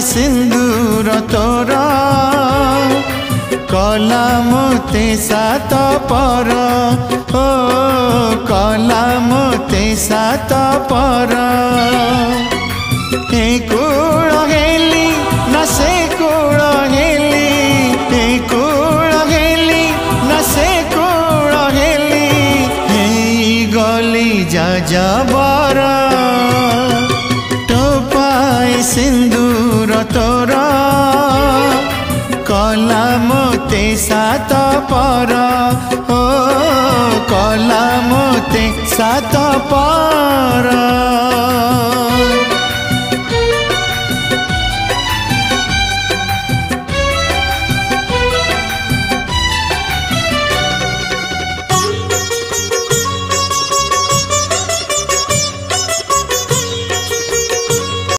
सिंदूर तोर कला मोते सात पर ओ कला मोते सात पर ए कूल हेली न से कूल हेली ए कूल हेली न से कूल हेली हे गली जा जबर टोपाए सिंदूर तोर कला मोते सात पर ओ कला मोते सात पर।